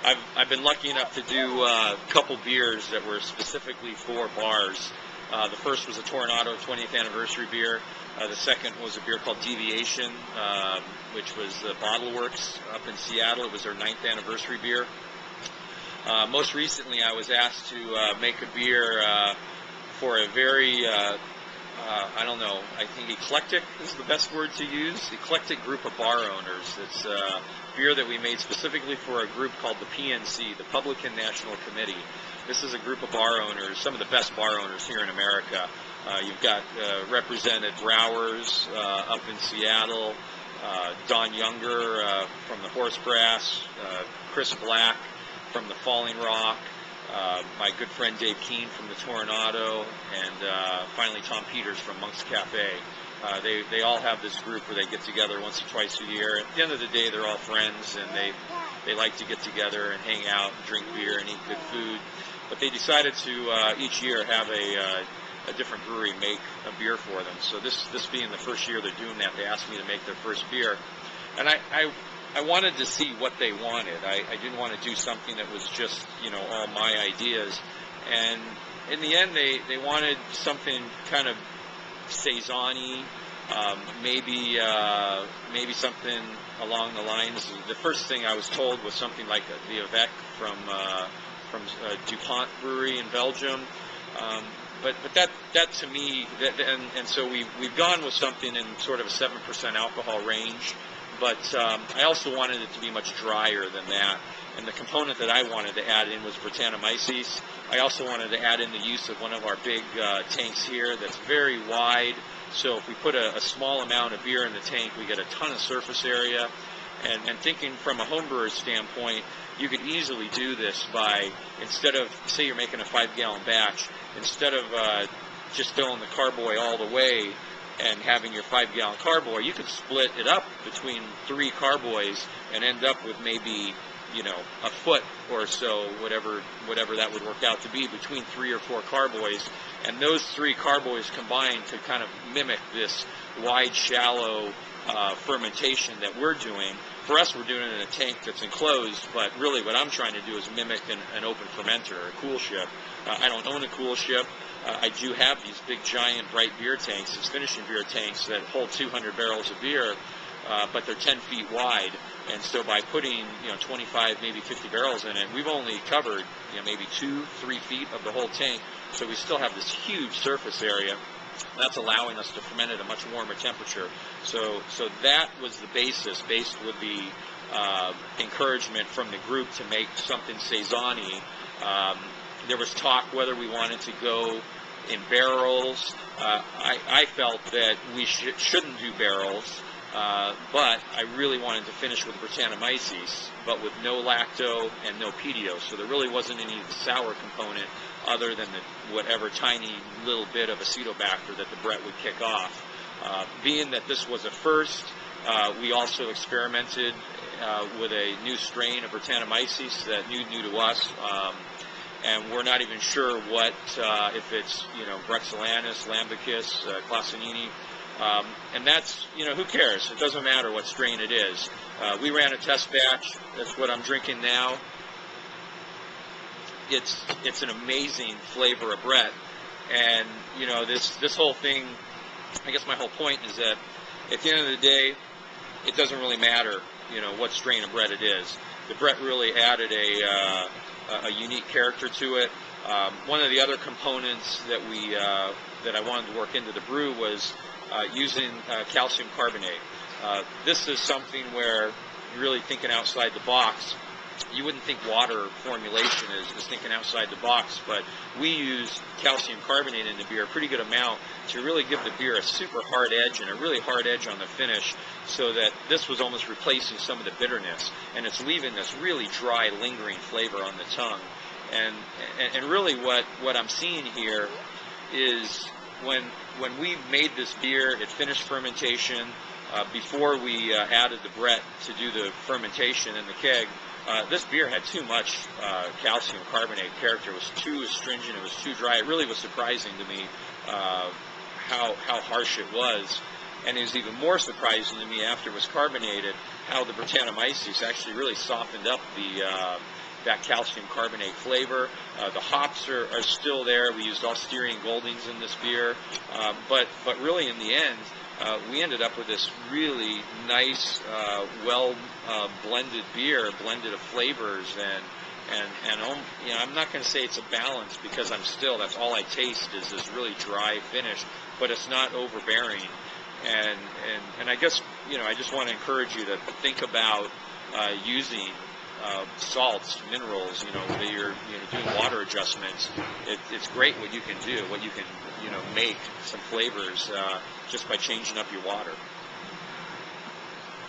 I've been lucky enough to do a couple beers that were specifically for bars. The first was a Tornado 20th anniversary beer. The second was a beer called Deviation, which was the Bottle Works up in Seattle. It was their 9th anniversary beer. Most recently, I was asked to make a beer for a very, I don't know, I think eclectic is the best word to use, eclectic group of bar owners. It's a beer that we made specifically for a group called the PNC, the Publican National Committee. This is a group of bar owners, some of the best bar owners here in America. You've got represented Browers up in Seattle, Don Younger from the Horsegrass, Chris Black from the Falling Rock, my good friend Dave Keene from the Tornado, and finally Tom Peters from Monk's Cafe. They all have this group where they get together once or twice a year. At the end of the day, they're all friends, and they like to get together and hang out, and drink beer, and eat good food. But they decided to each year have a different brewery make a beer for them. So this being the first year they're doing that, they asked me to make their first beer. And I wanted to see what they wanted. I didn't want to do something that was just, all my ideas. And in the end, they wanted something kind of saison-y, maybe something along the lines. The first thing I was told was something like the Avec from DuPont Brewery in Belgium. But that to me, and so we've gone with something in sort of a 7% alcohol range. But I also wanted it to be much drier than that. And the component that I wanted to add in was Brettanomyces. I also wanted to add in the use of one of our big tanks here that's very wide. So if we put a small amount of beer in the tank, we get a ton of surface area. And thinking from a homebrewer's standpoint, you could easily do this by, instead of, say you're making a 5-gallon batch, instead of just filling the carboy all the way and having your 5-gallon carboy, you could split it up between 3 carboys and end up with maybe, a foot or so, whatever that would work out to be, between 3 or 4 carboys. And those 3 carboys combined to kind of mimic this wide, shallow fermentation that we're doing. For us, we're doing it in a tank that's enclosed, but really what I'm trying to do is mimic an open fermenter, a cool ship. I don't own a cool ship. I do have these big, giant, bright beer tanks, these finishing beer tanks that hold 200 barrels of beer, but they're 10 feet wide. And so by putting, 25, maybe 50 barrels in it, we've only covered, maybe 2-3 feet of the whole tank. So we still have this huge surface area. That's allowing us to ferment at a much warmer temperature. So that was the basis, based with the encouragement from the group to make something saison-y. There was talk whether we wanted to go in barrels. I felt that we shouldn't do barrels, but I really wanted to finish with Brettanomyces, but with no lacto and no pedio. So there really wasn't any sour component other than whatever tiny little bit of acetobacter that the Brett would kick off. Being that this was a first, we also experimented with a new strain of Brettanomyces that new to us. And we're not even sure what, if it's, Brexillanus, Lambicus, Classinini. And that's, who cares? It doesn't matter what strain it is. We ran a test batch. That's what I'm drinking now. It's an amazing flavor of Brett. And, this whole thing, I guess my whole point is that at the end of the day, it doesn't really matter, what strain of Brett it is. The Brett really added a unique character to it. One of the other components that I wanted to work into the brew was using calcium carbonate. This is something where you're really thinking outside the box. You wouldn't think water formulation is thinking outside the box, but we use calcium carbonate in the beer, a pretty good amount, to really give the beer a super hard edge and a really hard edge on the finish, so that this was almost replacing some of the bitterness, and it's leaving this really dry, lingering flavor on the tongue. And really what I'm seeing here is when we made this beer, it finished fermentation. Before we added the Brett to do the fermentation in the keg, this beer had too much calcium carbonate character. It was too astringent. It was too dry. It really was surprising to me how harsh it was. And it was even more surprising to me after it was carbonated how the Brettanomyces actually really softened up that calcium carbonate flavor. The hops are still there. We used Styrian Goldings in this beer, but really in the end, we ended up with this really nice, well blended beer, blended of flavors, and you know, I'm not going to say it's a balance, because that's all I taste is this really dry finish, but it's not overbearing. And I guess, you know, I just want to encourage you to think about using salts, minerals, you know, that you're doing water adjustments. It's great what you can do, what you can, you know, make some flavors just by changing up your water.